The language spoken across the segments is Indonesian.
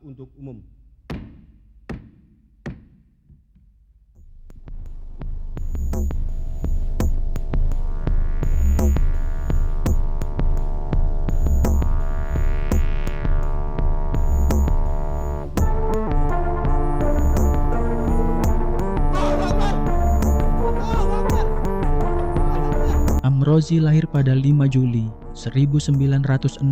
untuk umum. Amrozi lahir pada 5 Juli 1962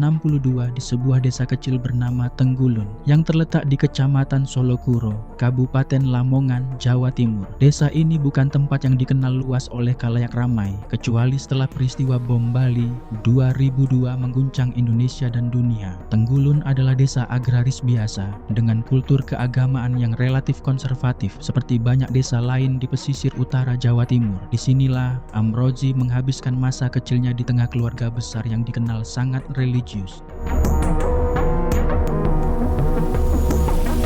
di sebuah desa kecil bernama Tenggulun yang terletak di Kecamatan Solokuro, Kabupaten Lamongan, Jawa Timur. Desa ini bukan tempat yang dikenal luas oleh khalayak ramai, kecuali setelah peristiwa bom Bali 2002 mengguncang Indonesia dan dunia. Tenggulun adalah desa agraris biasa dengan kultur keagamaan yang relatif konservatif seperti banyak desa lain di pesisir utara Jawa Timur. Disinilah Amrozi menghabiskan masa kecilnya di tengah keluarga besar yang dikenal sangat religius.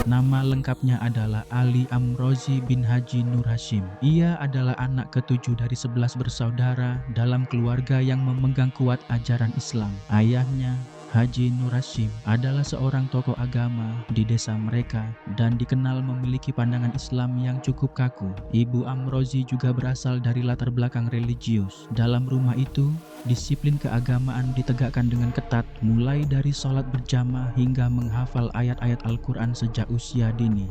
Nama lengkapnya adalah Ali Amrozi bin Haji Nur Hashim. Ia adalah anak ketujuh dari 11 bersaudara dalam keluarga yang memegang kuat ajaran Islam. Ayahnya, Haji Nur Hashim, adalah seorang tokoh agama di desa mereka dan dikenal memiliki pandangan Islam yang cukup kaku. Ibu Amrozi juga berasal dari latar belakang religius. Dalam rumah itu, disiplin keagamaan ditegakkan dengan ketat, mulai dari sholat berjamaah hingga menghafal ayat-ayat Al-Quran sejak usia dini.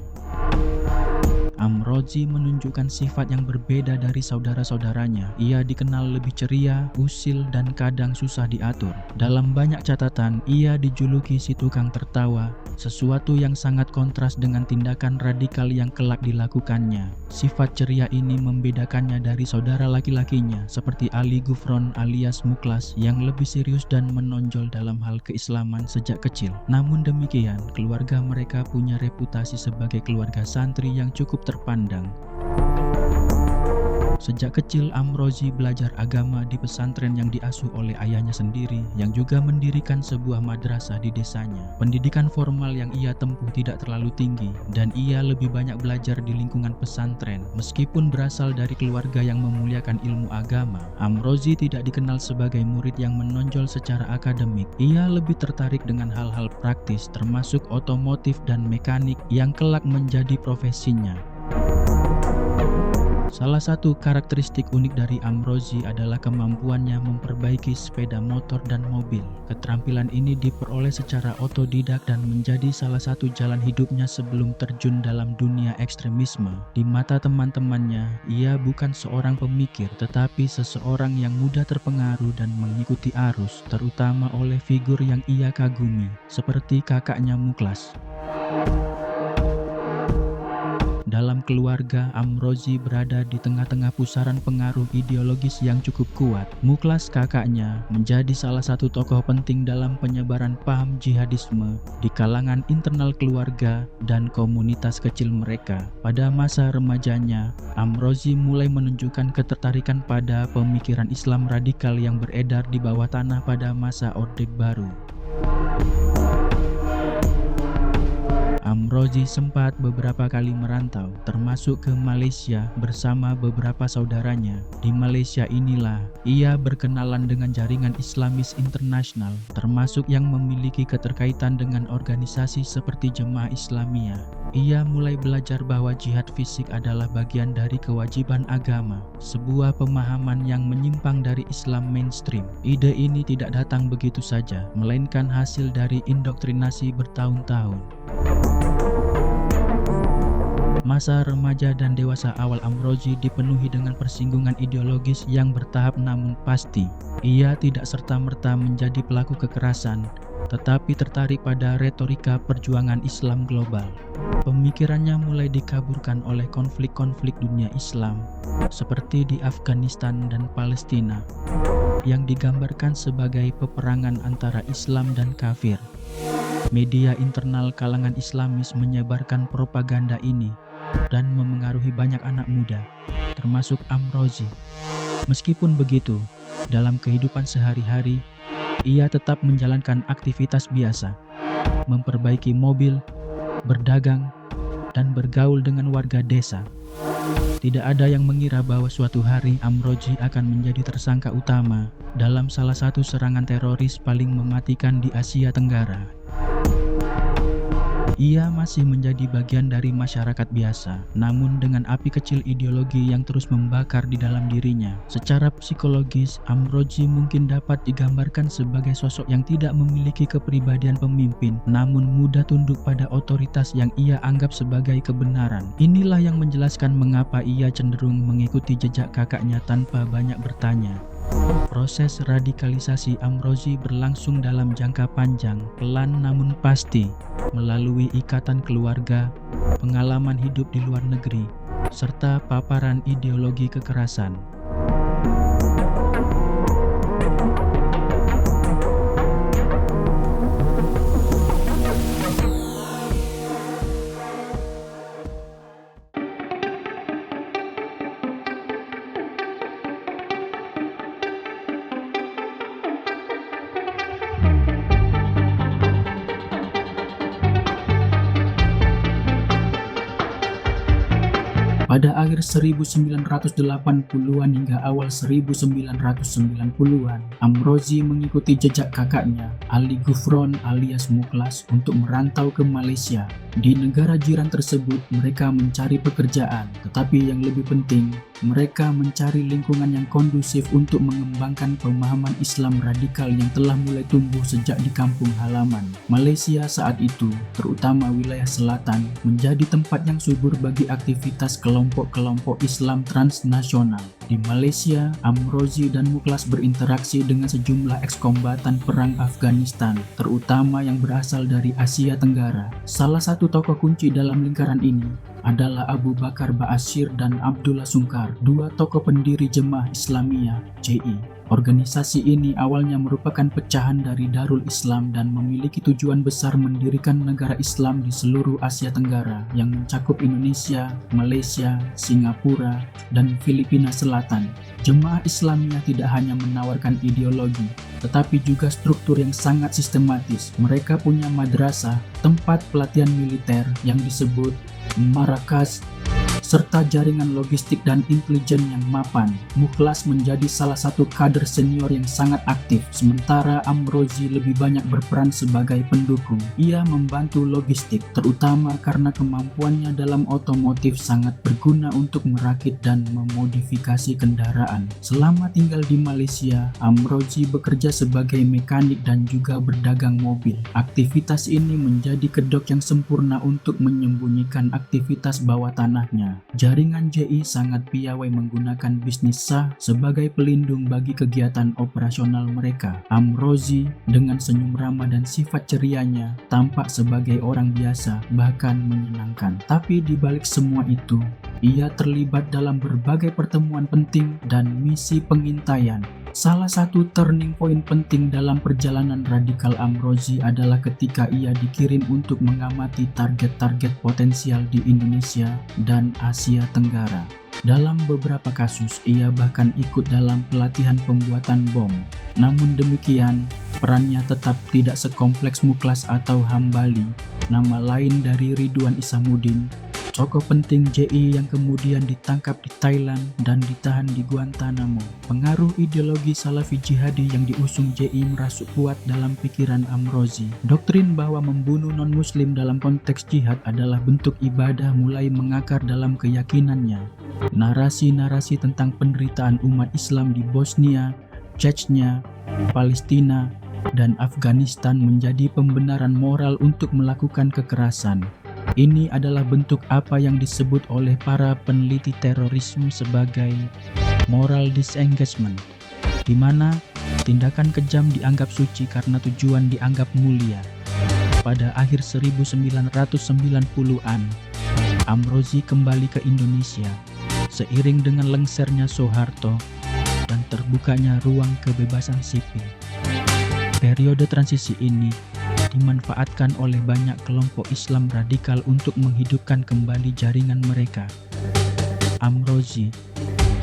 Amrozi menunjukkan sifat yang berbeda dari saudara-saudaranya. Ia dikenal lebih ceria, usil, dan kadang susah diatur. Dalam banyak catatan, ia dijuluki si tukang tertawa, sesuatu yang sangat kontras dengan tindakan radikal yang kelak dilakukannya. Sifat ceria ini membedakannya dari saudara laki-lakinya seperti Ali Gufron alias Muklas yang lebih serius dan menonjol dalam hal keislaman sejak kecil. Namun demikian, keluarga mereka punya reputasi sebagai keluarga santri yang cukup terpandang. Sejak kecil, Amrozi belajar agama di pesantren yang diasuh oleh ayahnya sendiri, yang juga mendirikan sebuah madrasah di desanya. Pendidikan formal yang ia tempuh tidak terlalu tinggi, dan ia lebih banyak belajar di lingkungan pesantren. Meskipun berasal dari keluarga yang memuliakan ilmu agama, Amrozi tidak dikenal sebagai murid yang menonjol secara akademik. Ia lebih tertarik dengan hal-hal praktis, termasuk otomotif dan mekanik yang kelak menjadi profesinya. Salah satu karakteristik unik dari Amrozi adalah kemampuannya memperbaiki sepeda motor dan mobil. Keterampilan ini diperoleh secara otodidak dan menjadi salah satu jalan hidupnya sebelum terjun dalam dunia ekstremisme. Di mata teman-temannya, ia bukan seorang pemikir, tetapi seseorang yang mudah terpengaruh dan mengikuti arus, terutama oleh figur yang ia kagumi, seperti kakaknya Muklas. Dalam keluarga, Amrozi berada di tengah-tengah pusaran pengaruh ideologis yang cukup kuat. Muklas, kakaknya, menjadi salah satu tokoh penting dalam penyebaran paham jihadisme di kalangan internal keluarga dan komunitas kecil mereka. Pada masa remajanya, Amrozi mulai menunjukkan ketertarikan pada pemikiran Islam radikal yang beredar di bawah tanah pada masa Orde Baru. Amrozi sempat beberapa kali merantau, termasuk ke Malaysia bersama beberapa saudaranya. Di Malaysia inilah ia berkenalan dengan jaringan Islamis internasional, termasuk yang memiliki keterkaitan dengan organisasi seperti Jemaah Islamiyah. Ia mulai belajar bahwa jihad fisik adalah bagian dari kewajiban agama, sebuah pemahaman yang menyimpang dari Islam mainstream. Ide ini tidak datang begitu saja, melainkan hasil dari indoktrinasi bertahun-tahun. Masa remaja dan dewasa awal Amrozi dipenuhi dengan persinggungan ideologis yang bertahap namun pasti. Ia tidak serta-merta menjadi pelaku kekerasan, tetapi tertarik pada retorika perjuangan Islam global. Pemikirannya mulai dikaburkan oleh konflik-konflik dunia Islam, seperti di Afghanistan dan Palestina, yang digambarkan sebagai peperangan antara Islam dan kafir. Media internal kalangan Islamis menyebarkan propaganda ini dan memengaruhi banyak anak muda, termasuk Amrozi. Meskipun begitu, dalam kehidupan sehari-hari, ia tetap menjalankan aktivitas biasa, memperbaiki mobil, berdagang, dan bergaul dengan warga desa. Tidak ada yang mengira bahwa suatu hari Amrozi akan menjadi tersangka utama dalam salah satu serangan teroris paling mematikan di Asia Tenggara. Ia masih menjadi bagian dari masyarakat biasa, namun dengan api kecil ideologi yang terus membakar di dalam dirinya. Secara psikologis, Amrozi mungkin dapat digambarkan sebagai sosok yang tidak memiliki kepribadian pemimpin, namun mudah tunduk pada otoritas yang ia anggap sebagai kebenaran. Inilah yang menjelaskan mengapa ia cenderung mengikuti jejak kakaknya tanpa banyak bertanya. Proses radikalisasi Amrozi berlangsung dalam jangka panjang, pelan namun pasti, melalui ikatan keluarga, pengalaman hidup di luar negeri, serta paparan ideologi kekerasan. Pada akhir 1980-an hingga awal 1990-an, Amrozi mengikuti jejak kakaknya, Ali Gufron alias Mukhlas, untuk merantau ke Malaysia. Di negara jiran tersebut, mereka mencari pekerjaan, tetapi yang lebih penting, mereka mencari lingkungan yang kondusif untuk mengembangkan pemahaman Islam radikal yang telah mulai tumbuh sejak di kampung halaman. Malaysia saat itu, terutama wilayah selatan, menjadi tempat yang subur bagi aktivitas kelompok-kelompok Islam transnasional. Di Malaysia, Amrozi dan Mukhlas berinteraksi dengan sejumlah ekskombatan perang Afghanistan, terutama yang berasal dari Asia Tenggara. Salah satu tokoh kunci dalam lingkaran ini adalah Abu Bakar Ba'asyir dan Abdullah Sungkar, dua tokoh pendiri Jemaah Islamiyah (JI). Organisasi ini awalnya merupakan pecahan dari Darul Islam dan memiliki tujuan besar mendirikan negara Islam di seluruh Asia Tenggara yang mencakup Indonesia, Malaysia, Singapura, dan Filipina Selatan. Jemaah Islamiyah tidak hanya menawarkan ideologi, tetapi juga struktur yang sangat sistematis. Mereka punya madrasah, tempat pelatihan militer yang disebut Markas, serta jaringan logistik dan intelijen yang mapan. Mukhlas menjadi salah satu kader senior yang sangat aktif, sementara Amrozi lebih banyak berperan sebagai pendukung. Ia membantu logistik, terutama karena kemampuannya dalam otomotif sangat berguna untuk merakit dan memodifikasi kendaraan. Selama tinggal di Malaysia, Amrozi bekerja sebagai mekanik dan juga berdagang mobil. Aktivitas ini menjadi kedok yang sempurna untuk menyembunyikan aktivitas bawah tanahnya. Jaringan JI sangat piawai menggunakan bisnis sah sebagai pelindung bagi kegiatan operasional mereka. Amrozi dengan senyum ramah dan sifat cerianya tampak sebagai orang biasa, bahkan menyenangkan. Tapi di balik semua itu, ia terlibat dalam berbagai pertemuan penting dan misi pengintaian. Salah satu turning point penting dalam perjalanan radikal Amrozi adalah ketika ia dikirim untuk mengamati target-target potensial di Indonesia dan Asia Tenggara. Dalam beberapa kasus, ia bahkan ikut dalam pelatihan pembuatan bom. Namun demikian, perannya tetap tidak sekompleks Mukhlas atau Hambali, nama lain dari Ridwan Isamuddin, tokoh penting JI yang kemudian ditangkap di Thailand dan ditahan di Guantanamo. Pengaruh ideologi Salafi Jihadi yang diusung JI merasuk kuat dalam pikiran Amrozi. Doktrin bahwa membunuh non-muslim dalam konteks jihad adalah bentuk ibadah mulai mengakar dalam keyakinannya. Narasi-narasi tentang penderitaan umat Islam di Bosnia, Chechnya, Palestina, dan Afghanistan menjadi pembenaran moral untuk melakukan kekerasan. Ini adalah bentuk apa yang disebut oleh para peneliti terorisme sebagai moral disengagement, di mana tindakan kejam dianggap suci karena tujuan dianggap mulia. Pada akhir 1990-an, Amrozi kembali ke Indonesia seiring dengan lengsernya Soeharto dan terbukanya ruang kebebasan sipil. Periode transisi ini dimanfaatkan oleh banyak kelompok Islam radikal untuk menghidupkan kembali jaringan mereka. Amrozi,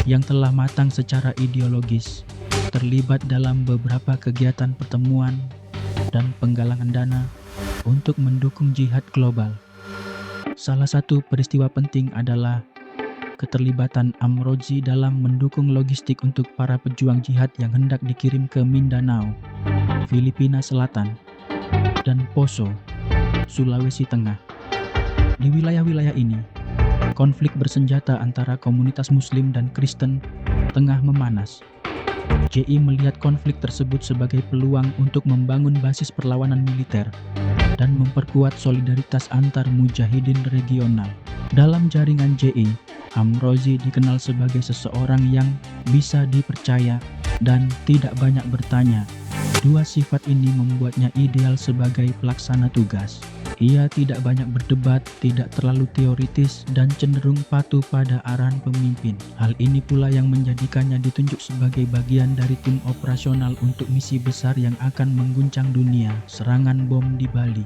yang telah matang secara ideologis, terlibat dalam beberapa kegiatan pertemuan dan penggalangan dana untuk mendukung jihad global. Salah satu peristiwa penting adalah keterlibatan Amrozi dalam mendukung logistik untuk para pejuang jihad yang hendak dikirim ke Mindanao, Filipina Selatan, dan Poso, Sulawesi Tengah. Di wilayah-wilayah ini, konflik bersenjata antara komunitas Muslim dan Kristen tengah memanas. JI melihat konflik tersebut sebagai peluang untuk membangun basis perlawanan militer dan memperkuat solidaritas antar mujahidin regional. Dalam jaringan JI, Amrozi dikenal sebagai seseorang yang bisa dipercaya dan tidak banyak bertanya. Dua sifat ini membuatnya ideal sebagai pelaksana tugas. Ia tidak banyak berdebat, tidak terlalu teoritis, dan cenderung patuh pada arahan pemimpin. Hal ini pula yang menjadikannya ditunjuk sebagai bagian dari tim operasional untuk misi besar yang akan mengguncang dunia, serangan bom di Bali.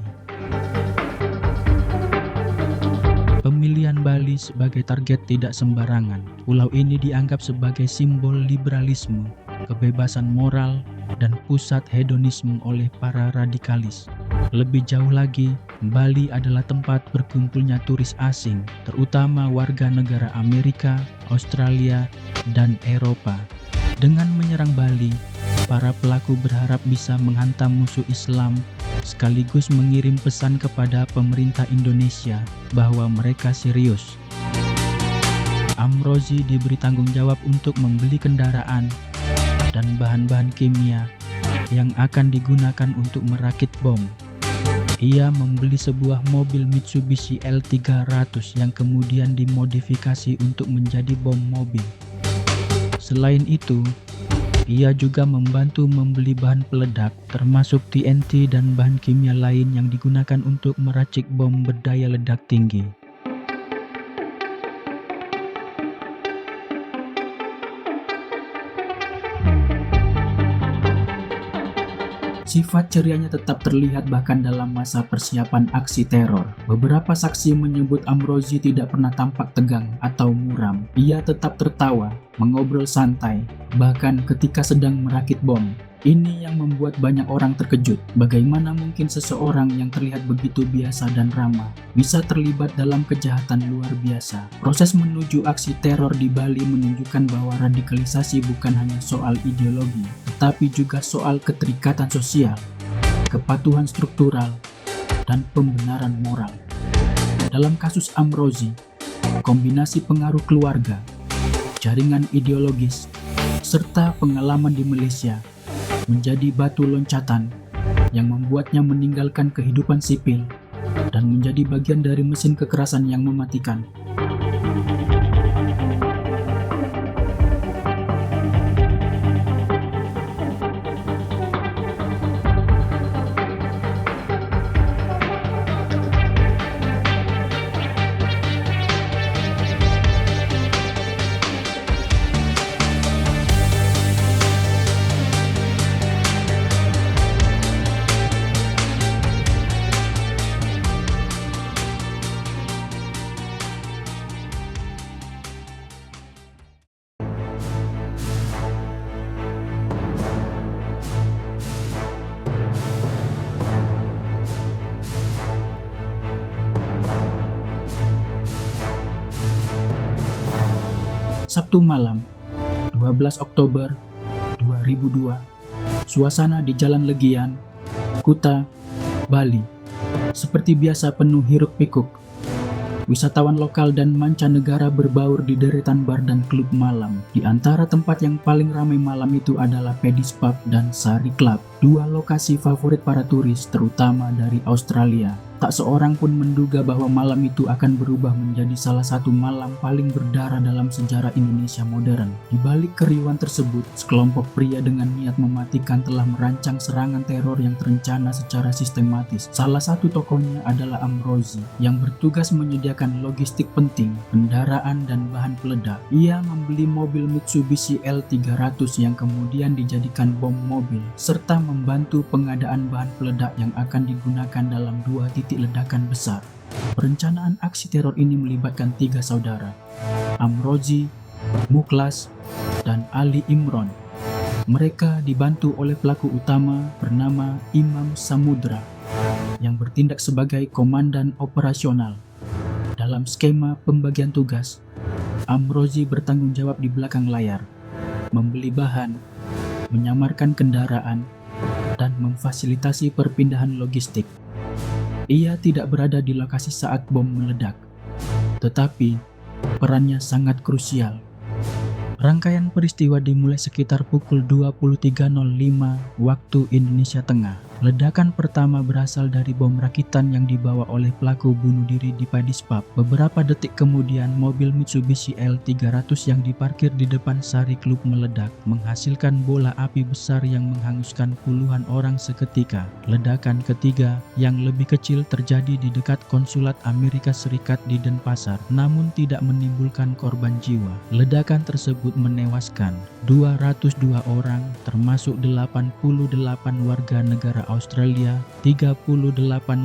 Pemilihan Bali sebagai target tidak sembarangan. Pulau ini dianggap sebagai simbol liberalisme, kebebasan moral, dan pusat hedonisme oleh para radikalis. Lebih jauh lagi, Bali adalah tempat berkumpulnya turis asing, terutama warga negara Amerika, Australia, dan Eropa. Dengan menyerang Bali, para pelaku berharap bisa menghantam musuh Islam, sekaligus mengirim pesan kepada pemerintah Indonesia bahwa mereka serius. Amrozi diberi tanggung jawab untuk membeli kendaraan dan bahan-bahan kimia yang akan digunakan untuk merakit bom. Ia membeli sebuah mobil Mitsubishi L300 yang kemudian dimodifikasi untuk menjadi bom mobil. Selain itu, ia juga membantu membeli bahan peledak termasuk TNT dan bahan kimia lain yang digunakan untuk meracik bom berdaya ledak tinggi. Sifat cerianya tetap terlihat bahkan dalam masa persiapan aksi teror. Beberapa saksi menyebut Amrozi tidak pernah tampak tegang atau muram. Ia tetap tertawa, mengobrol santai, bahkan ketika sedang merakit bom. Ini yang membuat banyak orang terkejut. Bagaimana mungkin seseorang yang terlihat begitu biasa dan ramah bisa terlibat dalam kejahatan luar biasa? Proses menuju aksi teror di Bali menunjukkan bahwa radikalisasi bukan hanya soal ideologi, tetapi juga soal keterikatan sosial, kepatuhan struktural, dan pembenaran moral. Dalam kasus Amrozi, kombinasi pengaruh keluarga, jaringan ideologis, serta pengalaman di Malaysia menjadi batu loncatan yang membuatnya meninggalkan kehidupan sipil dan menjadi bagian dari mesin kekerasan yang mematikan. Sabtu malam, 12 Oktober 2002, suasana di Jalan Legian, Kuta, Bali, seperti biasa penuh hiruk-pikuk. Wisatawan lokal dan mancanegara berbaur di deretan bar dan klub malam. Di antara tempat yang paling ramai malam itu adalah Paddy's Pub dan Sari Club, dua lokasi favorit para turis, terutama dari Australia. Tak seorang pun menduga bahwa malam itu akan berubah menjadi salah satu malam paling berdarah dalam sejarah Indonesia modern. Di balik keriuhan tersebut, sekelompok pria dengan niat mematikan telah merancang serangan teror yang terencana secara sistematis. Salah satu tokohnya adalah Amrozi, yang bertugas menyediakan logistik penting, kendaraan dan bahan peledak. Ia membeli mobil Mitsubishi L300 yang kemudian dijadikan bom mobil, serta membantu pengadaan bahan peledak yang akan digunakan dalam dua titik ledakan besar. Perencanaan aksi teror ini melibatkan tiga saudara, Amrozi, Mukhlas, dan Ali Imron. Mereka dibantu oleh pelaku utama bernama Imam Samudra yang bertindak sebagai komandan operasional. Dalam skema pembagian tugas, Amrozi bertanggung jawab di belakang layar, membeli bahan, menyamarkan kendaraan, dan memfasilitasi perpindahan logistik. Ia tidak berada di lokasi saat bom meledak, tetapi perannya sangat krusial. Rangkaian peristiwa dimulai sekitar pukul 23.05 waktu Indonesia Tengah. Ledakan pertama berasal dari bom rakitan yang dibawa oleh pelaku bunuh diri di Padispap. Beberapa detik kemudian, mobil Mitsubishi L300 yang diparkir di depan Sari Club meledak, menghasilkan bola api besar yang menghanguskan puluhan orang seketika. Ledakan ketiga, yang lebih kecil, terjadi di dekat konsulat Amerika Serikat di Denpasar, namun tidak menimbulkan korban jiwa. Ledakan tersebut menewaskan 202 orang, termasuk 88 warga negara Australia, 38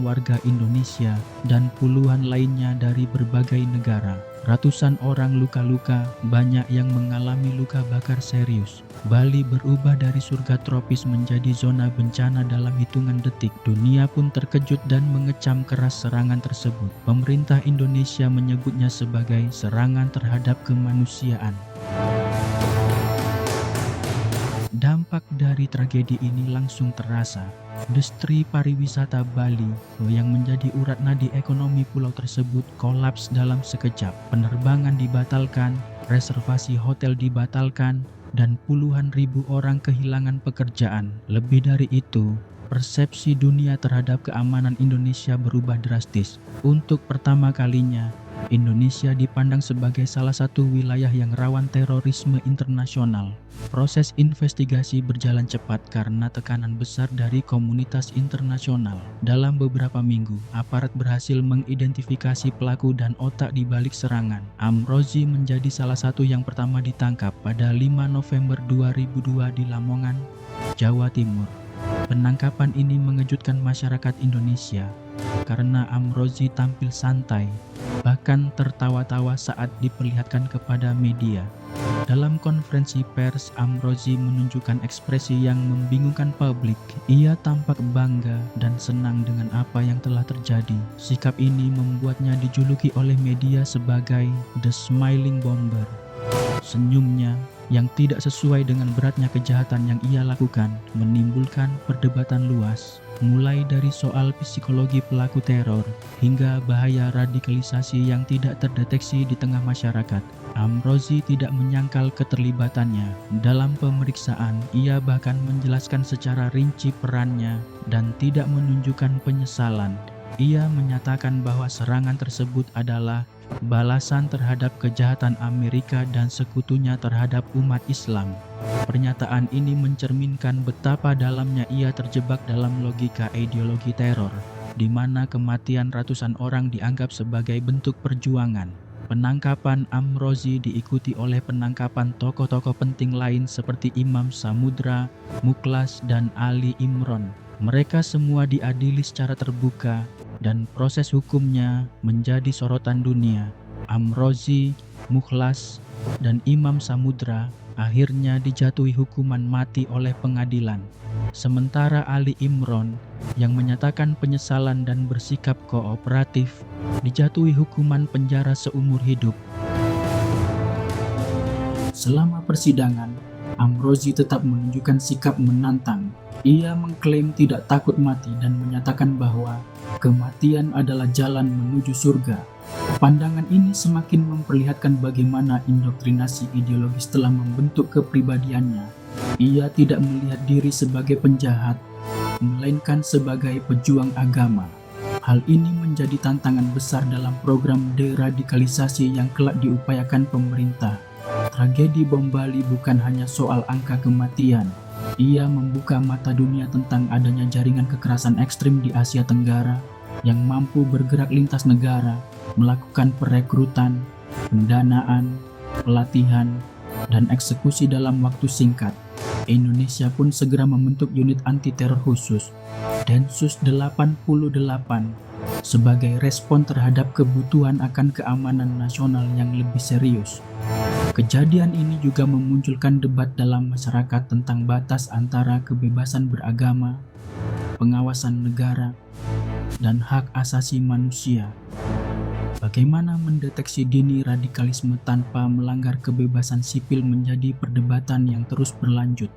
warga Indonesia, dan puluhan lainnya dari berbagai negara. Ratusan orang luka-luka, banyak yang mengalami luka bakar serius. Bali berubah dari surga tropis menjadi zona bencana dalam hitungan detik. Dunia pun terkejut dan mengecam keras serangan tersebut. Pemerintah Indonesia menyebutnya sebagai serangan terhadap kemanusiaan. Dampak dari tragedi ini langsung terasa. Industri pariwisata Bali yang menjadi urat nadi ekonomi pulau tersebut kolaps dalam sekejap. Penerbangan dibatalkan, reservasi hotel dibatalkan, dan puluhan ribu orang kehilangan pekerjaan. Lebih dari itu, persepsi dunia terhadap keamanan Indonesia berubah drastis. Untuk pertama kalinya, Indonesia dipandang sebagai salah satu wilayah yang rawan terorisme internasional. Proses investigasi berjalan cepat karena tekanan besar dari komunitas internasional. Dalam beberapa minggu, aparat berhasil mengidentifikasi pelaku dan otak di balik serangan. Amrozi menjadi salah satu yang pertama ditangkap pada 5 November 2002 di Lamongan, Jawa Timur. Penangkapan ini mengejutkan masyarakat Indonesia karena Amrozi tampil santai, bahkan tertawa-tawa saat diperlihatkan kepada media. Dalam konferensi pers, Amrozi menunjukkan ekspresi yang membingungkan publik. Ia tampak bangga dan senang dengan apa yang telah terjadi. Sikap ini membuatnya dijuluki oleh media sebagai The Smiling Bomber. Senyumnya yang tidak sesuai dengan beratnya kejahatan yang ia lakukan menimbulkan perdebatan luas, mulai dari soal psikologi pelaku teror hingga bahaya radikalisasi yang tidak terdeteksi di tengah masyarakat. Amrozi tidak menyangkal keterlibatannya. Dalam pemeriksaan, ia bahkan menjelaskan secara rinci perannya dan tidak menunjukkan penyesalan. Ia menyatakan bahwa serangan tersebut adalah balasan terhadap kejahatan Amerika dan sekutunya terhadap umat Islam. Pernyataan ini mencerminkan betapa dalamnya ia terjebak dalam logika ideologi teror, di mana kematian ratusan orang dianggap sebagai bentuk perjuangan. Penangkapan Amrozi diikuti oleh penangkapan tokoh-tokoh penting lain seperti Imam Samudra, Mukhlas, dan Ali Imron. Mereka semua diadili secara terbuka dan proses hukumnya menjadi sorotan dunia. Amrozi, Mukhlas, dan Imam Samudra akhirnya dijatuhi hukuman mati oleh pengadilan. Sementara Ali Imron yang menyatakan penyesalan dan bersikap kooperatif dijatuhi hukuman penjara seumur hidup. Selama persidangan, Amrozi tetap menunjukkan sikap menantang. Ia mengklaim tidak takut mati dan menyatakan bahwa kematian adalah jalan menuju surga. Pandangan ini semakin memperlihatkan bagaimana indoktrinasi ideologis telah membentuk kepribadiannya. Ia tidak melihat diri sebagai penjahat, melainkan sebagai pejuang agama. Hal ini menjadi tantangan besar dalam program deradikalisasi yang kelak diupayakan pemerintah. Tragedi bom Bali bukan hanya soal angka kematian. Ia membuka mata dunia tentang adanya jaringan kekerasan ekstrim di Asia Tenggara yang mampu bergerak lintas negara, melakukan perekrutan, pendanaan, pelatihan, dan eksekusi dalam waktu singkat. Indonesia pun segera membentuk unit anti-teror khusus, Densus 88, sebagai respon terhadap kebutuhan akan keamanan nasional yang lebih serius. Kejadian ini juga memunculkan debat dalam masyarakat tentang batas antara kebebasan beragama, pengawasan negara, dan hak asasi manusia. Bagaimana mendeteksi dini radikalisme tanpa melanggar kebebasan sipil menjadi perdebatan yang terus berlanjut.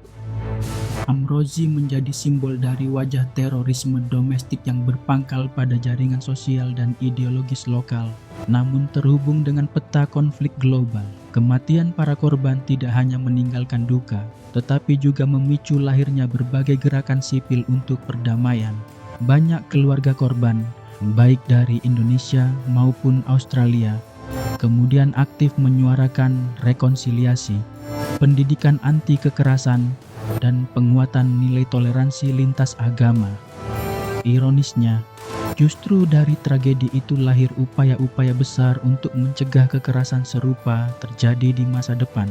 Amrozi menjadi simbol dari wajah terorisme domestik yang berpangkal pada jaringan sosial dan ideologis lokal. Namun terhubung dengan peta konflik global, kematian para korban tidak hanya meninggalkan duka, tetapi juga memicu lahirnya berbagai gerakan sipil untuk perdamaian. Banyak keluarga korban, baik dari Indonesia maupun Australia, kemudian aktif menyuarakan rekonsiliasi, pendidikan anti kekerasan, dan penguatan nilai toleransi lintas agama. Ironisnya, justru dari tragedi itu lahir upaya-upaya besar untuk mencegah kekerasan serupa terjadi di masa depan.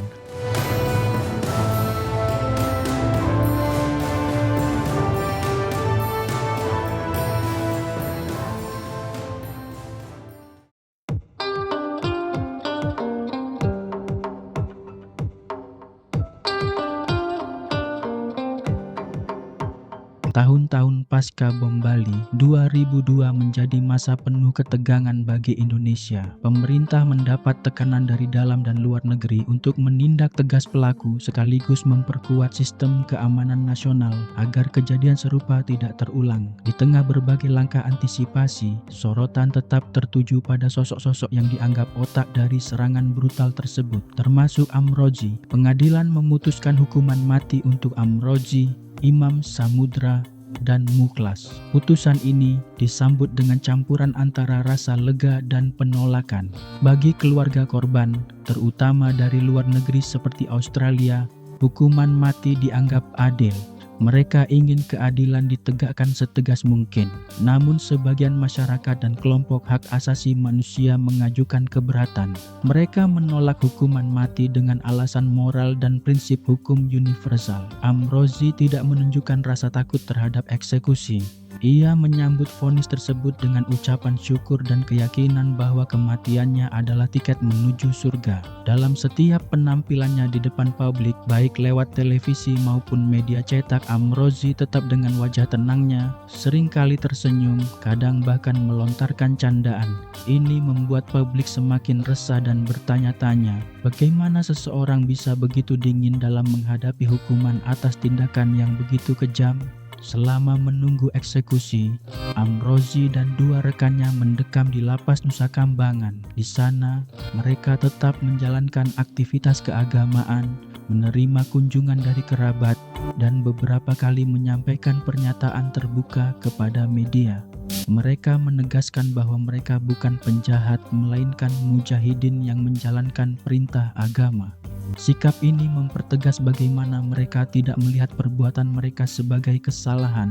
Tahun-tahun pasca bom Bali 2002 menjadi masa penuh ketegangan bagi Indonesia. Pemerintah mendapat tekanan dari dalam dan luar negeri untuk menindak tegas pelaku sekaligus memperkuat sistem keamanan nasional agar kejadian serupa tidak terulang. Di tengah berbagai langkah antisipasi, sorotan tetap tertuju pada sosok-sosok yang dianggap otak dari serangan brutal tersebut, termasuk Amrozi. Pengadilan memutuskan hukuman mati untuk Amrozi, Imam Samudra, dan Mukhlas. Putusan ini disambut dengan campuran antara rasa lega dan penolakan. Bagi keluarga korban, terutama dari luar negeri seperti Australia, hukuman mati dianggap adil. Mereka ingin keadilan ditegakkan setegas mungkin. Namun sebagian masyarakat dan kelompok hak asasi manusia mengajukan keberatan. Mereka menolak hukuman mati dengan alasan moral dan prinsip hukum universal. Amrozi tidak menunjukkan rasa takut terhadap eksekusi. Ia menyambut vonis tersebut dengan ucapan syukur dan keyakinan bahwa kematiannya adalah tiket menuju surga. Dalam setiap penampilannya di depan publik, baik lewat televisi maupun media cetak, Amrozi tetap dengan wajah tenangnya, seringkali tersenyum, kadang bahkan melontarkan candaan. Ini membuat publik semakin resah dan bertanya-tanya, bagaimana seseorang bisa begitu dingin dalam menghadapi hukuman atas tindakan yang begitu kejam? Selama menunggu eksekusi, Amrozi dan dua rekannya mendekam di lapas Nusa Kambangan. Di sana, mereka tetap menjalankan aktivitas keagamaan, menerima kunjungan dari kerabat, dan beberapa kali menyampaikan pernyataan terbuka kepada media. Mereka menegaskan bahwa mereka bukan penjahat, melainkan mujahidin yang menjalankan perintah agama. Sikap ini mempertegas bagaimana mereka tidak melihat perbuatan mereka sebagai kesalahan,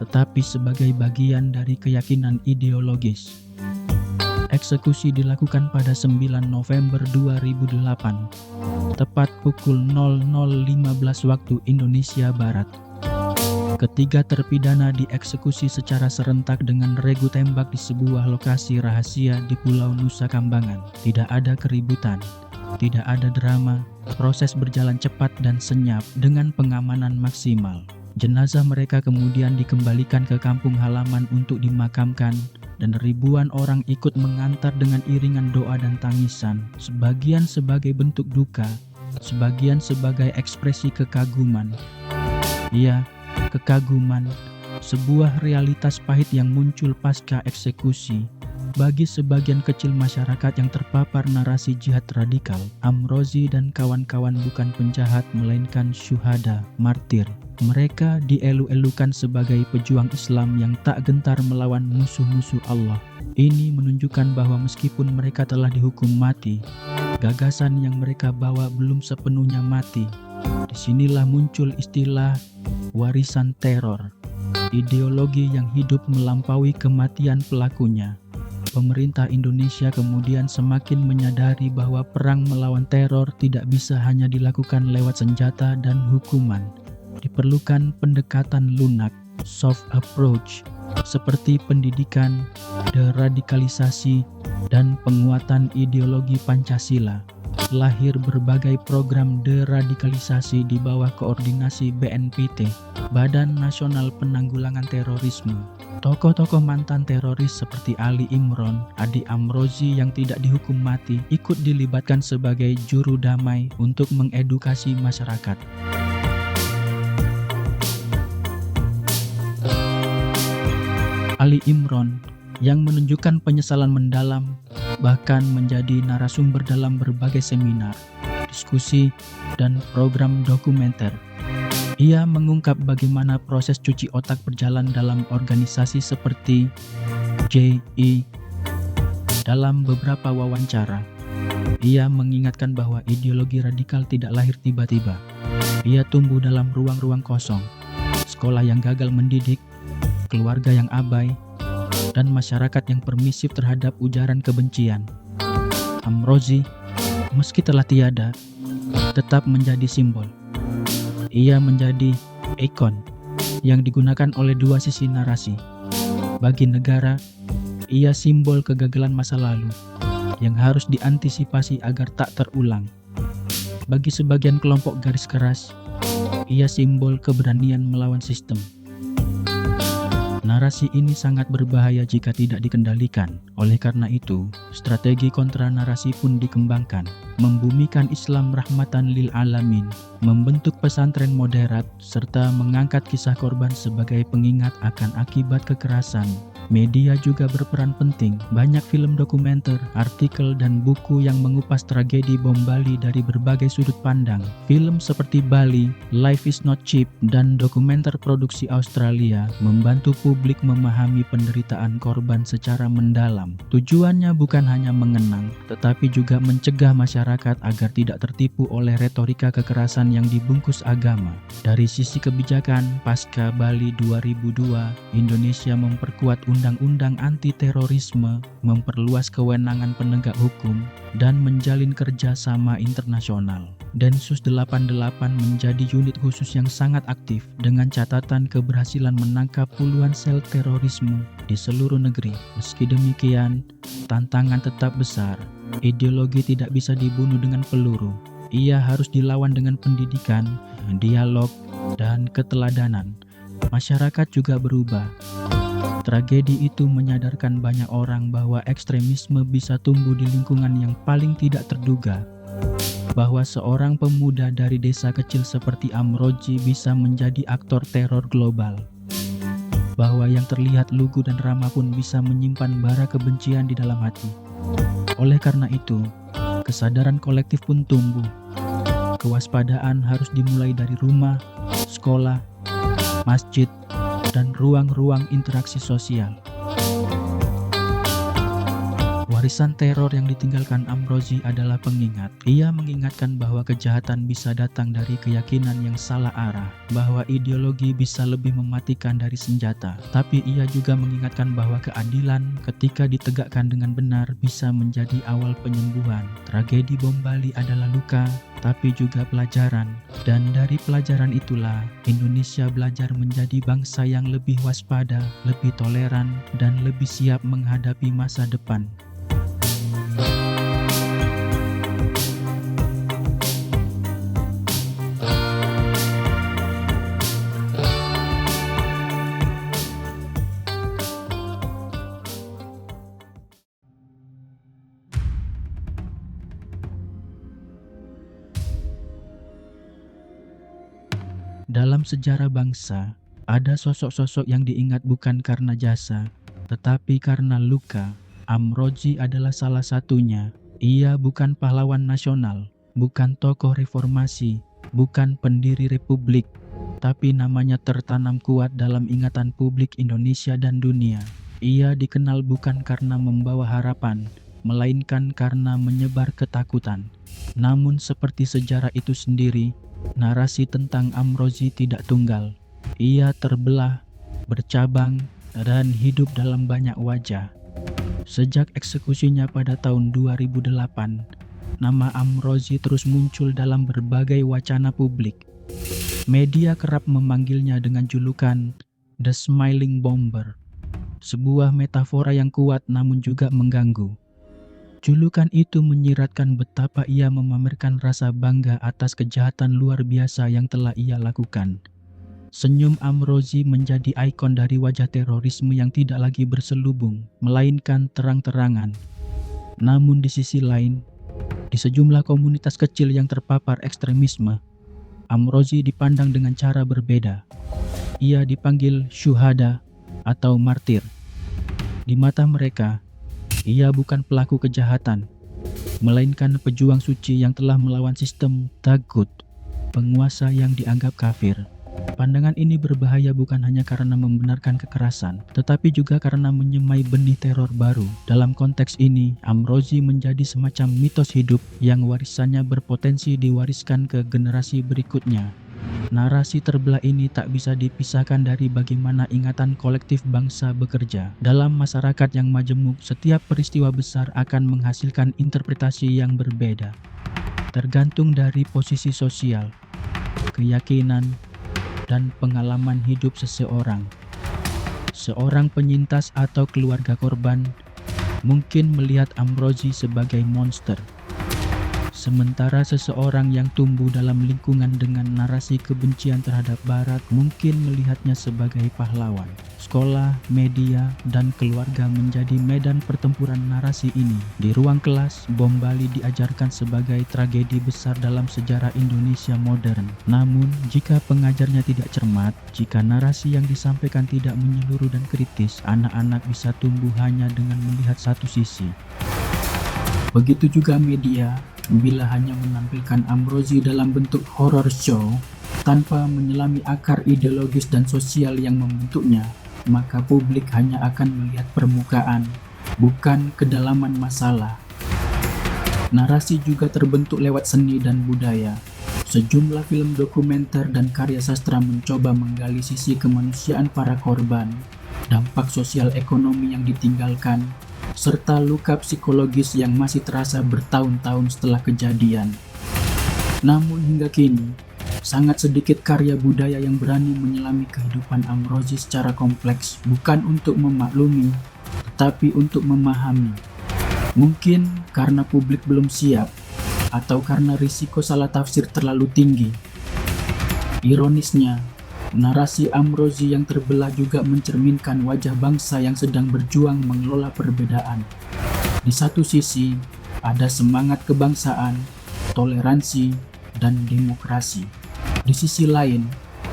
tetapi sebagai bagian dari keyakinan ideologis. Eksekusi dilakukan pada 9 November 2008, tepat pukul 00.15 waktu Indonesia Barat. Ketiga terpidana dieksekusi secara serentak dengan regu tembak di sebuah lokasi rahasia di Pulau Nusa Kambangan. Tidak ada keributan, tidak ada drama, proses berjalan cepat dan senyap dengan pengamanan maksimal. Jenazah mereka kemudian dikembalikan ke kampung halaman untuk dimakamkan, dan ribuan orang ikut mengantar dengan iringan doa dan tangisan, sebagian sebagai bentuk duka, sebagian sebagai ekspresi kekaguman. Ya, kekaguman, sebuah realitas pahit yang muncul pasca eksekusi. Bagi sebagian kecil masyarakat yang terpapar narasi jihad radikal, Amrozi dan kawan-kawan bukan penjahat melainkan syuhada, martir. Mereka dielu-elukan sebagai pejuang Islam yang tak gentar melawan musuh-musuh Allah. Ini menunjukkan bahwa meskipun mereka telah dihukum mati, gagasan yang mereka bawa belum sepenuhnya mati. Disinilah muncul istilah warisan teror, ideologi yang hidup melampaui kematian pelakunya. Pemerintah Indonesia kemudian semakin menyadari bahwa perang melawan teror tidak bisa hanya dilakukan lewat senjata dan hukuman. Diperlukan pendekatan lunak, soft approach, seperti pendidikan, deradikalisasi, dan penguatan ideologi Pancasila. Lahir berbagai program deradikalisasi di bawah koordinasi BNPT, Badan Nasional Penanggulangan Terorisme. Tokoh-tokoh mantan teroris seperti Ali Imron, Adi Amrozi yang tidak dihukum mati ikut dilibatkan sebagai juru damai untuk mengedukasi masyarakat. Ali Imran yang menunjukkan penyesalan mendalam, bahkan menjadi narasumber dalam berbagai seminar, diskusi, dan program dokumenter. Ia mengungkap bagaimana proses cuci otak berjalan dalam organisasi seperti JI. Dalam beberapa wawancara, ia mengingatkan bahwa ideologi radikal tidak lahir tiba-tiba. Ia tumbuh dalam ruang-ruang kosong, sekolah yang gagal mendidik, keluarga yang abai, dan masyarakat yang permisif terhadap ujaran kebencian. Amrozi, meski telah tiada, tetap menjadi simbol. Ia menjadi ikon yang digunakan oleh dua sisi narasi. Bagi negara, ia simbol kegagalan masa lalu yang harus diantisipasi agar tak terulang. Bagi sebagian kelompok garis keras, ia simbol keberanian melawan sistem. Narasi ini sangat berbahaya jika tidak dikendalikan. Oleh karena itu, strategi kontra narasi pun dikembangkan. Membumikan Islam rahmatan lil alamin, membentuk pesantren moderat, serta mengangkat kisah korban sebagai pengingat akan akibat kekerasan. Media juga berperan penting. Banyak film dokumenter, artikel, dan buku yang mengupas tragedi bom Bali dari berbagai sudut pandang. Film seperti Bali, Life is Not Cheap, dan dokumenter produksi Australia membantu publik memahami penderitaan korban secara mendalam. Tujuannya bukan hanya mengenang, tetapi juga mencegah masyarakat agar tidak tertipu oleh retorika kekerasan yang dibungkus agama. Dari sisi kebijakan, pasca Bali 2002, Indonesia memperkuat undang-undang anti-terorisme, memperluas kewenangan penegak hukum, dan menjalin kerjasama internasional. Densus 88 menjadi unit khusus yang sangat aktif dengan catatan keberhasilan menangkap puluhan sel terorisme di seluruh negeri. Meski demikian, tantangan tetap besar. Ideologi tidak bisa dibunuh dengan peluru. Ia harus dilawan dengan pendidikan, dialog, dan keteladanan. Masyarakat juga berubah. Tragedi itu menyadarkan banyak orang bahwa ekstremisme bisa tumbuh di lingkungan yang paling tidak terduga. Bahwa seorang pemuda dari desa kecil seperti Amrozi bisa menjadi aktor teror global. Bahwa yang terlihat lugu dan ramah pun bisa menyimpan bara kebencian di dalam hati. Oleh karena itu, kesadaran kolektif pun tumbuh. Kewaspadaan harus dimulai dari rumah, sekolah, masjid, dan ruang-ruang interaksi sosial. Warisan teror yang ditinggalkan Amrozi adalah pengingat. Ia mengingatkan bahwa kejahatan bisa datang dari keyakinan yang salah arah, bahwa ideologi bisa lebih mematikan dari senjata. Tapi ia juga mengingatkan bahwa keadilan ketika ditegakkan dengan benar bisa menjadi awal penyembuhan. Tragedi bom Bali adalah luka, tapi juga pelajaran. Dan dari pelajaran itulah, Indonesia belajar menjadi bangsa yang lebih waspada, lebih toleran, dan lebih siap menghadapi masa depan. Dalam sejarah bangsa, ada sosok-sosok yang diingat bukan karena jasa, tetapi karena luka. Amrozi adalah salah satunya. Ia bukan pahlawan nasional, bukan tokoh reformasi, bukan pendiri republik, tapi namanya tertanam kuat dalam ingatan publik Indonesia dan dunia. Ia dikenal bukan karena membawa harapan, melainkan karena menyebar ketakutan. Namun seperti sejarah itu sendiri, narasi tentang Amrozi tidak tunggal. Ia terbelah, bercabang, dan hidup dalam banyak wajah. Sejak eksekusinya pada tahun 2008, nama Amrozi terus muncul dalam berbagai wacana publik. Media kerap memanggilnya dengan julukan The Smiling Bomber, sebuah metafora yang kuat namun juga mengganggu. Julukan itu menyiratkan betapa ia memamerkan rasa bangga atas kejahatan luar biasa yang telah ia lakukan. Senyum Amrozi menjadi ikon dari wajah terorisme yang tidak lagi berselubung, melainkan terang-terangan. Namun di sisi lain, di sejumlah komunitas kecil yang terpapar ekstremisme, Amrozi dipandang dengan cara berbeda. Ia dipanggil syuhada atau martir, Di mata mereka, ia bukan pelaku kejahatan, melainkan pejuang suci yang telah melawan sistem tagut, penguasa yang dianggap kafir. Pandangan ini berbahaya bukan hanya karena membenarkan kekerasan, tetapi juga karena menyemai benih teror baru. Dalam konteks ini, Amrozi menjadi semacam mitos hidup yang warisannya berpotensi diwariskan ke generasi berikutnya. Narasi terbelah ini tak bisa dipisahkan dari bagaimana ingatan kolektif bangsa bekerja. Dalam masyarakat yang majemuk, setiap peristiwa besar akan menghasilkan interpretasi yang berbeda, tergantung dari posisi sosial, keyakinan, dan pengalaman hidup seseorang. Seorang penyintas atau keluarga korban mungkin melihat Amrozi sebagai monster, sementara seseorang yang tumbuh dalam lingkungan dengan narasi kebencian terhadap Barat mungkin melihatnya sebagai pahlawan. Sekolah, media, dan keluarga menjadi medan pertempuran narasi ini. Di ruang kelas, bom Bali diajarkan sebagai tragedi besar dalam sejarah Indonesia modern. Namun, jika pengajarnya tidak cermat, jika narasi yang disampaikan tidak menyeluruh dan kritis, anak-anak bisa tumbuh hanya dengan melihat satu sisi. Begitu juga media, bila hanya menampilkan Amrozi dalam bentuk horror show tanpa menyelami akar ideologis dan sosial yang membentuknya, maka publik hanya akan melihat permukaan, bukan kedalaman masalah. Narasi juga terbentuk lewat seni dan budaya. Sejumlah film dokumenter dan karya sastra mencoba menggali sisi kemanusiaan para korban, dampak sosial ekonomi yang ditinggalkan, serta luka psikologis yang masih terasa bertahun-tahun setelah kejadian. Namun hingga kini, sangat sedikit karya budaya yang berani menyelami kehidupan Amrozi secara kompleks, bukan untuk memaklumi, tetapi untuk memahami. Mungkin karena publik belum siap, atau karena risiko salah tafsir terlalu tinggi. Ironisnya, narasi Amrozi yang terbelah juga mencerminkan wajah bangsa yang sedang berjuang mengelola perbedaan. Di satu sisi, ada semangat kebangsaan, toleransi, dan demokrasi. Di sisi lain,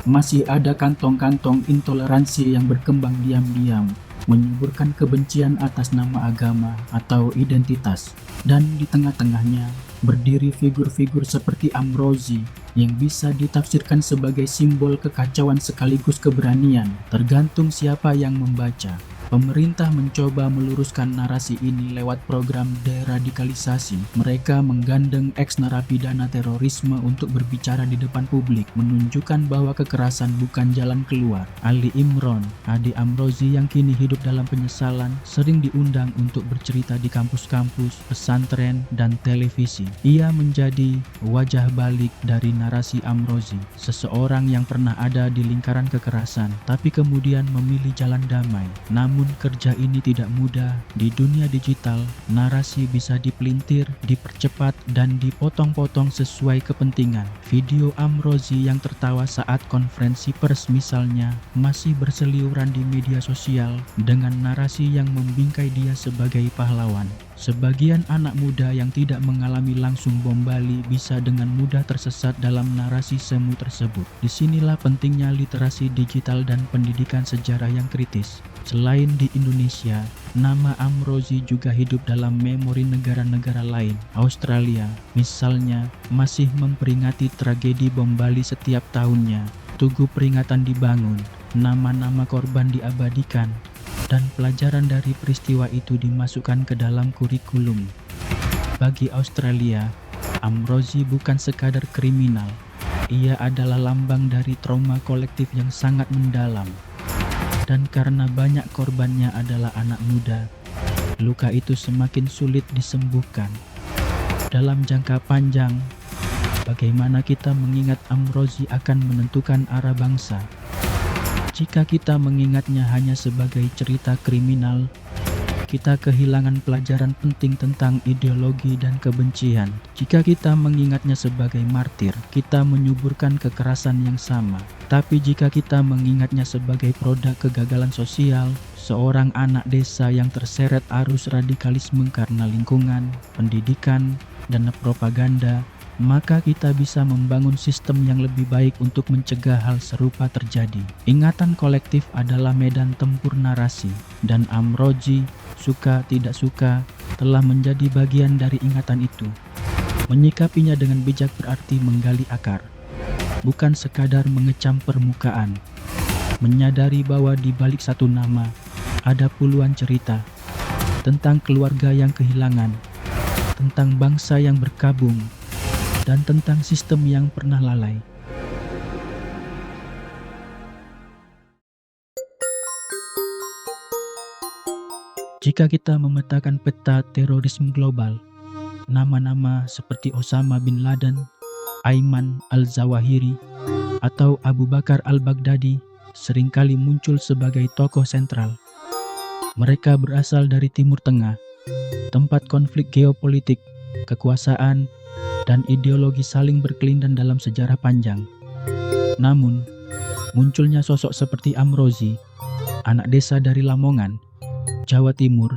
masih ada kantong-kantong intoleransi yang berkembang diam-diam, menyuburkan kebencian atas nama agama atau identitas. Dan di tengah-tengahnya, berdiri figur-figur seperti Amrozi yang bisa ditafsirkan sebagai simbol kekacauan sekaligus keberanian, tergantung siapa yang membaca. Pemerintah mencoba meluruskan narasi ini lewat program deradikalisasi. Mereka menggandeng ex-narapidana terorisme untuk berbicara di depan publik, menunjukkan bahwa kekerasan bukan jalan keluar. Ali Imron, adik Amrozi yang kini hidup dalam penyesalan, sering diundang untuk bercerita di kampus-kampus, pesantren, dan televisi. Ia menjadi wajah balik dari narasi Amrozi, seseorang yang pernah ada di lingkaran kekerasan, tapi kemudian memilih jalan damai. Namun kerja ini tidak mudah. Di dunia digital, narasi bisa dipelintir, dipercepat, dan dipotong-potong sesuai kepentingan. Video Amrozi yang tertawa saat konferensi pers misalnya masih berseliuran di media sosial dengan narasi yang membingkai dia sebagai pahlawan. Sebagian anak muda yang tidak mengalami langsung bom Bali bisa dengan mudah tersesat dalam narasi semu tersebut. Disinilah pentingnya literasi digital dan pendidikan sejarah yang kritis. Selain di Indonesia, nama Amrozi juga hidup dalam memori negara-negara lain. Australia, misalnya, masih memperingati tragedi bom Bali setiap tahunnya. Tugu peringatan dibangun, nama-nama korban diabadikan, dan pelajaran dari peristiwa itu dimasukkan ke dalam kurikulum. Bagi Australia, Amrozi bukan sekadar kriminal. Ia adalah lambang dari trauma kolektif yang sangat mendalam. Dan karena banyak korbannya adalah anak muda, luka itu semakin sulit disembuhkan. Dalam jangka panjang, bagaimana kita mengingat Amrozi akan menentukan arah bangsa. Jika kita mengingatnya hanya sebagai cerita kriminal, kita kehilangan pelajaran penting tentang ideologi dan kebencian. Jika kita mengingatnya sebagai martir, kita menyuburkan kekerasan yang sama. Tapi jika kita mengingatnya sebagai produk kegagalan sosial, seorang anak desa yang terseret arus radikalisme karena lingkungan, pendidikan, dan propaganda, maka kita bisa membangun sistem yang lebih baik untuk mencegah hal serupa terjadi. Ingatan kolektif adalah medan tempur narasi, dan Amrozi, suka tidak suka, telah menjadi bagian dari ingatan itu. Menyikapinya dengan bijak berarti menggali akar, bukan sekadar mengecam permukaan. Menyadari bahwa di balik satu nama, ada puluhan cerita tentang keluarga yang kehilangan, tentang bangsa yang berkabung, dan tentang sistem yang pernah lalai. Jika kita memetakan peta terorisme global, nama-nama seperti Osama bin Laden, Ayman al-Zawahiri, atau Abu Bakar al-Baghdadi seringkali muncul sebagai tokoh sentral. Mereka berasal dari Timur Tengah, tempat konflik geopolitik, kekuasaan, dan ideologi saling berkelindan dalam sejarah panjang. Namun, munculnya sosok seperti Amrozi, anak desa dari Lamongan, Jawa Timur,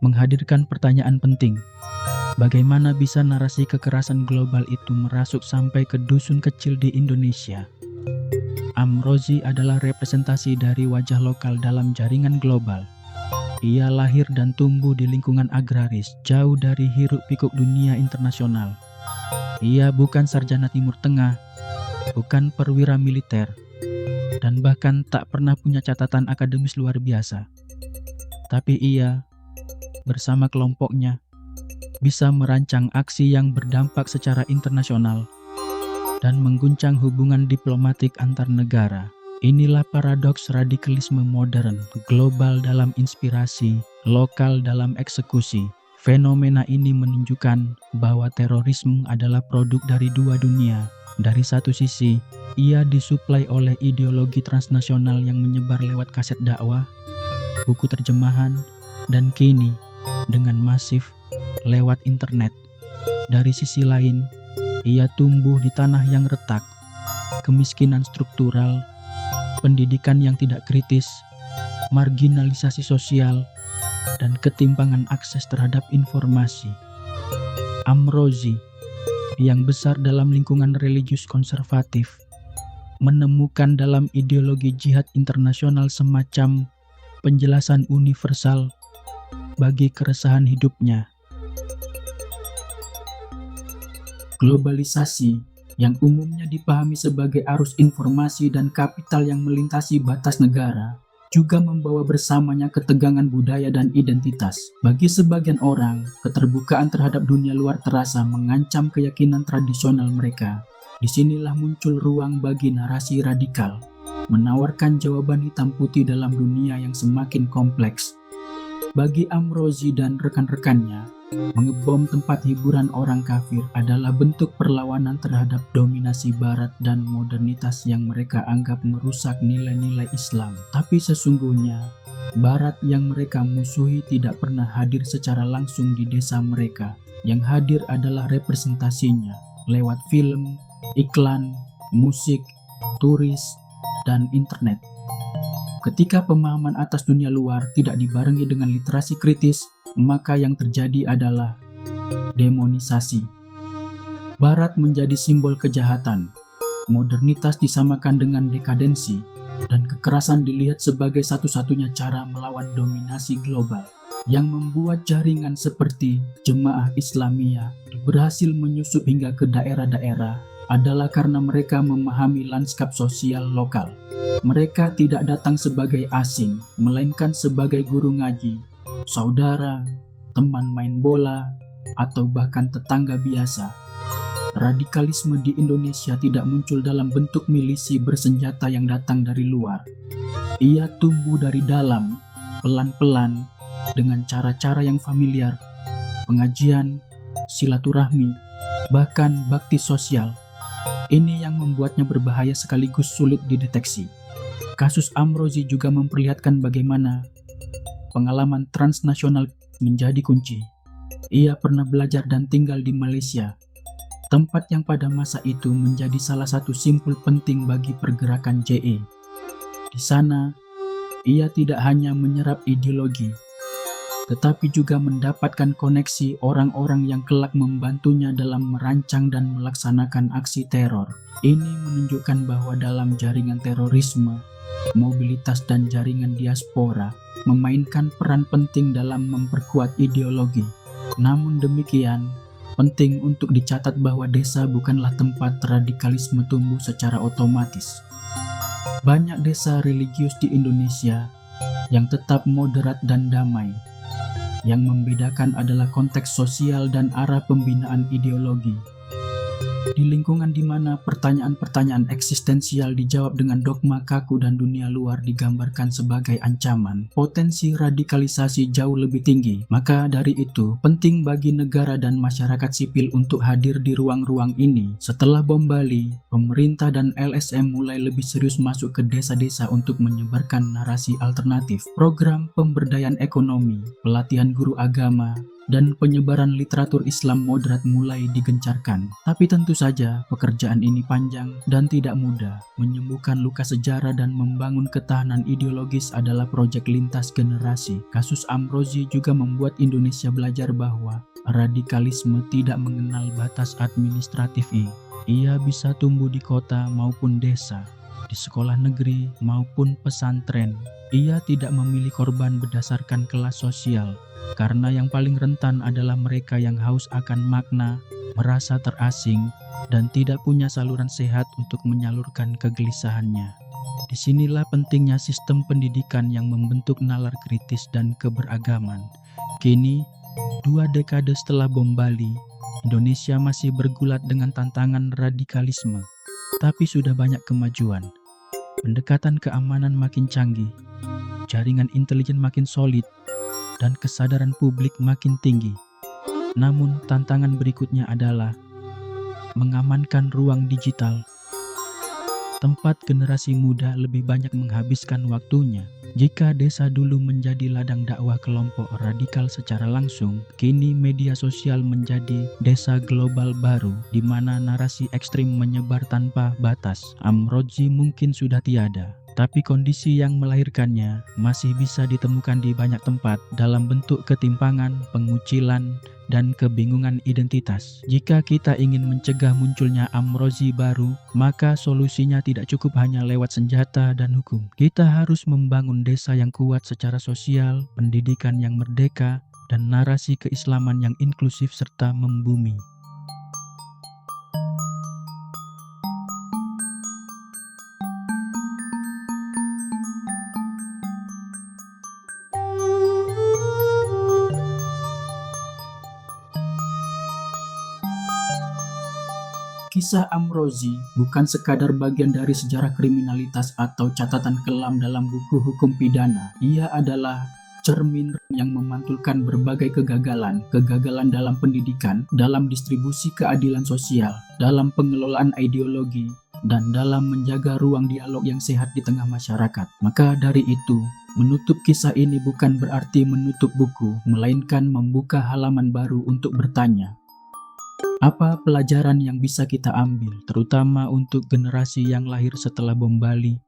menghadirkan pertanyaan penting. Bagaimana bisa narasi kekerasan global itu merasuk sampai ke dusun kecil di Indonesia? Amrozi adalah representasi dari wajah lokal dalam jaringan global. Ia lahir dan tumbuh di lingkungan agraris, jauh dari hiruk-pikuk dunia internasional. Ia bukan sarjana Timur Tengah, bukan perwira militer, dan bahkan tak pernah punya catatan akademis luar biasa. Tapi ia, bersama kelompoknya, bisa merancang aksi yang berdampak secara internasional dan mengguncang hubungan diplomatik antar negara. Inilah paradoks radikalisme modern, global dalam inspirasi, lokal dalam eksekusi. Fenomena ini menunjukkan bahwa terorisme adalah produk dari dua dunia. Dari satu sisi, ia disuplai oleh ideologi transnasional yang menyebar lewat kaset dakwah, buku terjemahan, dan kini dengan masif lewat internet. Dari sisi lain, ia tumbuh di tanah yang retak, kemiskinan struktural, pendidikan yang tidak kritis, marginalisasi sosial, dan ketimpangan akses terhadap informasi. Amrozi, yang besar dalam lingkungan religius konservatif, menemukan dalam ideologi jihad internasional semacam penjelasan universal bagi keresahan hidupnya. Globalisasi yang umumnya dipahami sebagai arus informasi dan kapital yang melintasi batas negara, juga membawa bersamanya ketegangan budaya dan identitas. Bagi sebagian orang, keterbukaan terhadap dunia luar terasa mengancam keyakinan tradisional mereka. Disinilah muncul ruang bagi narasi radikal, menawarkan jawaban hitam putih dalam dunia yang semakin kompleks. Bagi Amrozi dan rekan-rekannya, mengebom tempat hiburan orang kafir adalah bentuk perlawanan terhadap dominasi Barat dan modernitas yang mereka anggap merusak nilai-nilai Islam. Tapi sesungguhnya, Barat yang mereka musuhi tidak pernah hadir secara langsung di desa mereka. Yang hadir adalah representasinya lewat film, iklan, musik, turis, dan internet. Ketika pemahaman atas dunia luar tidak dibarengi dengan literasi kritis, maka yang terjadi adalah demonisasi. Barat menjadi simbol kejahatan, modernitas disamakan dengan dekadensi, dan kekerasan dilihat sebagai satu-satunya cara melawan dominasi global. Yang membuat jaringan seperti Jemaah Islamiyah berhasil menyusup hingga ke daerah-daerah adalah karena mereka memahami lanskap sosial lokal. Mereka tidak datang sebagai asing, melainkan sebagai guru ngaji, saudara, teman main bola, atau bahkan tetangga biasa. Radikalisme di Indonesia tidak muncul dalam bentuk milisi bersenjata yang datang dari luar. Ia tumbuh dari dalam, pelan-pelan, dengan cara-cara yang familiar, pengajian, silaturahmi, bahkan bakti sosial. Ini yang membuatnya berbahaya sekaligus sulit dideteksi. Kasus Amrozi juga memperlihatkan bagaimana pengalaman transnasional menjadi kunci. Ia pernah belajar dan tinggal di Malaysia, tempat yang pada masa itu menjadi salah satu simpul penting bagi pergerakan JE. Di sana, ia tidak hanya menyerap ideologi, tetapi juga mendapatkan koneksi orang-orang yang kelak membantunya dalam merancang dan melaksanakan aksi teror. Ini menunjukkan bahwa dalam jaringan terorisme, mobilitas dan jaringan diaspora memainkan peran penting dalam memperkuat ideologi. Namun demikian, penting untuk dicatat bahwa desa bukanlah tempat radikalisme tumbuh secara otomatis. Banyak desa religius di Indonesia yang tetap moderat dan damai. Yang membedakan adalah konteks sosial dan arah pembinaan ideologi. Di lingkungan di mana pertanyaan-pertanyaan eksistensial dijawab dengan dogma kaku dan dunia luar digambarkan sebagai ancaman, potensi radikalisasi jauh lebih tinggi. Maka dari itu, penting bagi negara dan masyarakat sipil untuk hadir di ruang-ruang ini. Setelah bom Bali, pemerintah dan LSM mulai lebih serius masuk ke desa-desa untuk menyebarkan narasi alternatif. Program pemberdayaan ekonomi, pelatihan guru agama, dan penyebaran literatur Islam moderat mulai digencarkan. Tapi tentu saja pekerjaan ini panjang dan tidak mudah. Menyembuhkan luka sejarah dan membangun ketahanan ideologis adalah proyek lintas generasi. Kasus Amrozi juga membuat Indonesia belajar bahwa radikalisme tidak mengenal batas administratif. Ia bisa tumbuh di kota maupun desa, di sekolah negeri maupun pesantren. Ia tidak memilih korban berdasarkan kelas sosial, karena yang paling rentan adalah mereka yang haus akan makna, merasa terasing, dan tidak punya saluran sehat untuk menyalurkan kegelisahannya. Disinilah pentingnya sistem pendidikan yang membentuk nalar kritis dan keberagaman. Kini, 2 dekade setelah bom Bali, Indonesia masih bergulat dengan tantangan radikalisme, tapi sudah banyak kemajuan. Pendekatan keamanan makin canggih, jaringan intelijen makin solid, dan kesadaran publik makin tinggi. Namun tantangan berikutnya adalah mengamankan ruang digital, tempat generasi muda lebih banyak menghabiskan waktunya. Jika desa dulu menjadi ladang dakwah kelompok radikal secara langsung, kini media sosial menjadi desa global baru di mana narasi ekstrim menyebar tanpa batas. Amrozi mungkin sudah tiada, tapi kondisi yang melahirkannya masih bisa ditemukan di banyak tempat dalam bentuk ketimpangan, pengucilan, dan kebingungan identitas. Jika kita ingin mencegah munculnya Amrozi baru, maka solusinya tidak cukup hanya lewat senjata dan hukum. Kita harus membangun desa yang kuat secara sosial, pendidikan yang merdeka, dan narasi keislaman yang inklusif serta membumi. Kisah Amrozi bukan sekadar bagian dari sejarah kriminalitas atau catatan kelam dalam buku hukum pidana. Ia adalah cermin yang memantulkan berbagai kegagalan dalam pendidikan, dalam distribusi keadilan sosial, dalam pengelolaan ideologi, dan dalam menjaga ruang dialog yang sehat di tengah masyarakat. Maka dari itu, menutup kisah ini bukan berarti menutup buku, melainkan membuka halaman baru untuk bertanya, apa pelajaran yang bisa kita ambil, terutama untuk generasi yang lahir setelah bom Bali?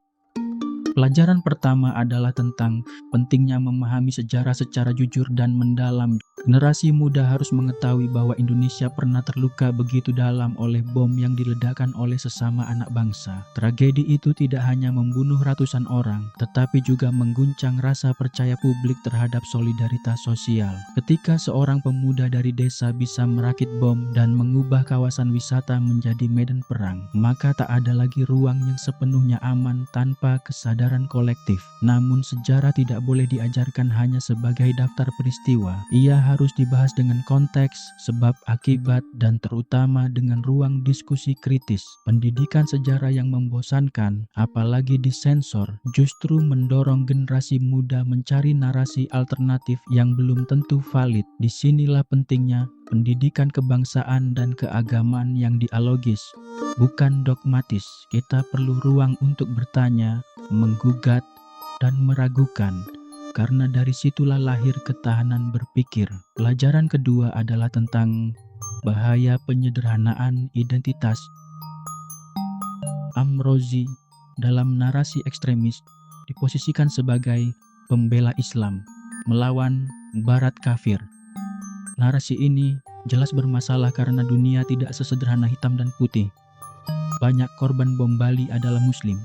Pelajaran pertama adalah tentang pentingnya memahami sejarah secara jujur dan mendalam. Generasi muda harus mengetahui bahwa Indonesia pernah terluka begitu dalam oleh bom yang diledakkan oleh sesama anak bangsa. Tragedi itu tidak hanya membunuh ratusan orang, tetapi juga mengguncang rasa percaya publik terhadap solidaritas sosial. Ketika seorang pemuda dari desa bisa merakit bom dan mengubah kawasan wisata menjadi medan perang, maka tak ada lagi ruang yang sepenuhnya aman tanpa kesadaran kolektif. Namun sejarah tidak boleh diajarkan hanya sebagai daftar peristiwa. Ia harus dibahas dengan konteks, sebab akibat, dan terutama dengan ruang diskusi kritis. Pendidikan sejarah yang membosankan, apalagi disensor, justru mendorong generasi muda mencari narasi alternatif yang belum tentu valid. Disinilah pentingnya pendidikan kebangsaan dan keagamaan yang dialogis, bukan dogmatis. Kita perlu ruang untuk bertanya, menggugat, dan meragukan. Karena dari situlah lahir ketahanan berpikir. Pelajaran kedua adalah tentang bahaya penyederhanaan identitas. Amrozi dalam narasi ekstremis diposisikan sebagai pembela Islam, melawan Barat kafir. Narasi ini jelas bermasalah karena dunia tidak sesederhana hitam dan putih. Banyak korban bom Bali adalah Muslim.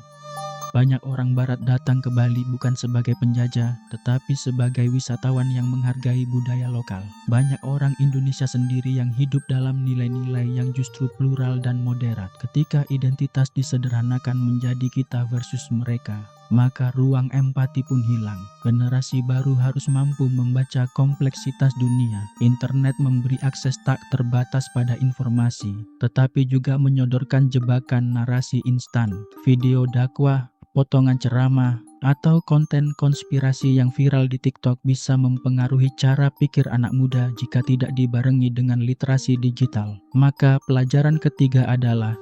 Banyak orang Barat datang ke Bali bukan sebagai penjajah, tetapi sebagai wisatawan yang menghargai budaya lokal. Banyak orang Indonesia sendiri yang hidup dalam nilai-nilai yang justru plural dan moderat. Ketika identitas disederhanakan menjadi kita versus mereka, maka ruang empati pun hilang. Generasi baru harus mampu membaca kompleksitas dunia. Internet memberi akses tak terbatas pada informasi, tetapi juga menyodorkan jebakan narasi instan, video dakwah, potongan ceramah, atau konten konspirasi yang viral di TikTok bisa mempengaruhi cara pikir anak muda jika tidak dibarengi dengan literasi digital. Maka pelajaran ketiga adalah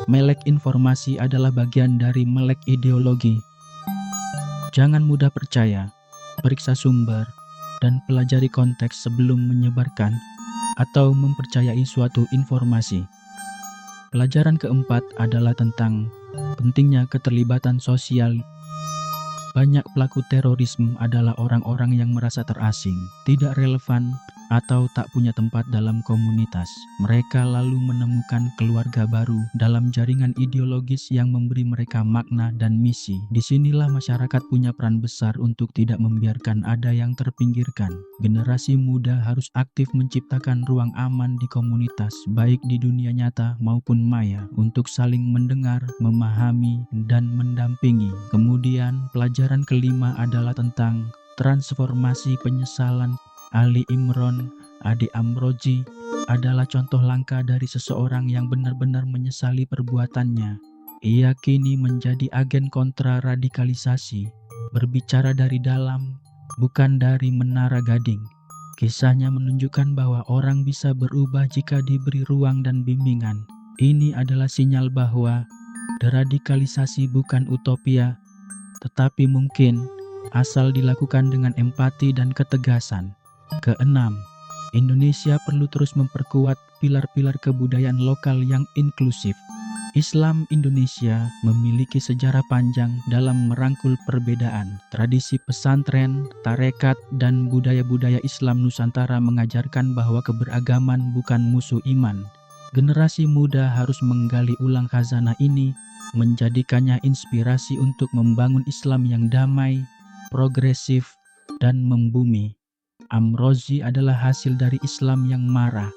melek informasi adalah bagian dari melek ideologi. Jangan mudah percaya, periksa sumber, dan pelajari konteks sebelum menyebarkan atau mempercayai suatu informasi. Pelajaran keempat adalah tentang pentingnya keterlibatan sosial. Banyak pelaku terorisme adalah orang-orang yang merasa terasing, tidak relevan, atau tak punya tempat dalam komunitas. Mereka lalu menemukan keluarga baru dalam jaringan ideologis yang memberi mereka makna dan misi. Disinilah masyarakat punya peran besar untuk tidak membiarkan ada yang terpinggirkan. Generasi muda harus aktif menciptakan ruang aman di komunitas, baik di dunia nyata maupun maya, untuk saling mendengar, memahami, dan mendampingi. Kemudian, pelajaran kelima adalah tentang transformasi penyesalan. Ali Imron Ade Amrozi adalah contoh langka dari seseorang yang benar-benar menyesali perbuatannya. Ia kini menjadi agen kontra radikalisasi, berbicara dari dalam, bukan dari menara gading. Kisahnya menunjukkan bahwa orang bisa berubah jika diberi ruang dan bimbingan. Ini adalah sinyal bahwa deradikalisasi bukan utopia, tetapi mungkin asal dilakukan dengan empati dan ketegasan. Keenam, Indonesia perlu terus memperkuat pilar-pilar kebudayaan lokal yang inklusif. Islam Indonesia memiliki sejarah panjang dalam merangkul perbedaan. Tradisi pesantren, tarekat, dan budaya-budaya Islam Nusantara mengajarkan bahwa keberagaman bukan musuh iman. Generasi muda harus menggali ulang khazanah ini, menjadikannya inspirasi untuk membangun Islam yang damai, progresif, dan membumi. Amrozi adalah hasil dari Islam yang marah.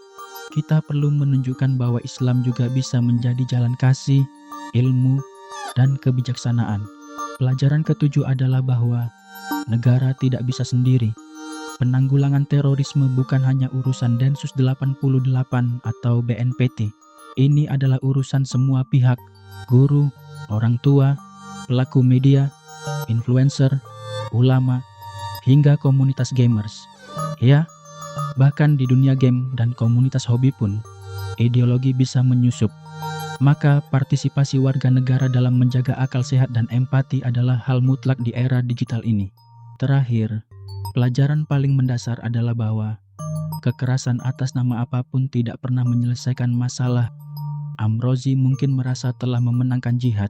Kita perlu menunjukkan bahwa Islam juga bisa menjadi jalan kasih, ilmu, dan kebijaksanaan. Pelajaran ketujuh adalah bahwa negara tidak bisa sendiri. Penanggulangan terorisme bukan hanya urusan Densus 88 atau BNPT. Ini adalah urusan semua pihak, guru, orang tua, pelaku media, influencer, ulama, hingga komunitas gamers. Ya, bahkan di dunia game dan komunitas hobi pun, ideologi bisa menyusup. Maka partisipasi warga negara dalam menjaga akal sehat dan empati adalah hal mutlak di era digital ini. Terakhir, pelajaran paling mendasar adalah bahwa kekerasan atas nama apapun tidak pernah menyelesaikan masalah. Amrozi mungkin merasa telah memenangkan jihad,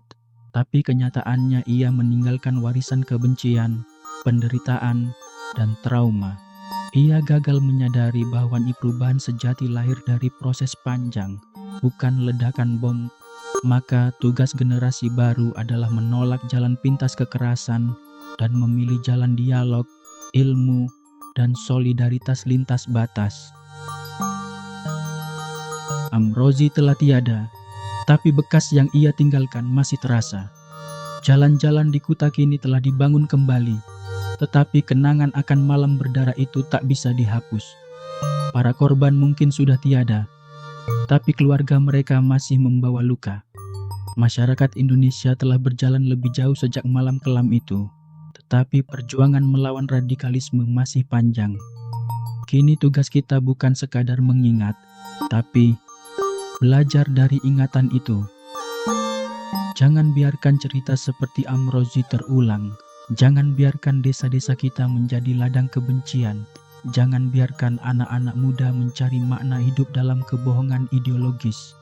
tapi kenyataannya ia meninggalkan warisan kebencian, penderitaan, dan trauma. Ia gagal menyadari bahwa perubahan sejati lahir dari proses panjang, bukan ledakan bom. Maka tugas generasi baru adalah menolak jalan pintas kekerasan dan memilih jalan dialog, ilmu, dan solidaritas lintas batas. Amrozi telah tiada, tapi bekas yang ia tinggalkan masih terasa. Jalan-jalan di Kuta kini telah dibangun kembali, tetapi kenangan akan malam berdarah itu tak bisa dihapus. Para korban mungkin sudah tiada, tapi keluarga mereka masih membawa luka. Masyarakat Indonesia telah berjalan lebih jauh sejak malam kelam itu, tetapi perjuangan melawan radikalisme masih panjang. Kini tugas kita bukan sekadar mengingat, tapi belajar dari ingatan itu. Jangan biarkan cerita seperti Amrozi terulang. Jangan biarkan desa-desa kita menjadi ladang kebencian. Jangan biarkan anak-anak muda mencari makna hidup dalam kebohongan ideologis.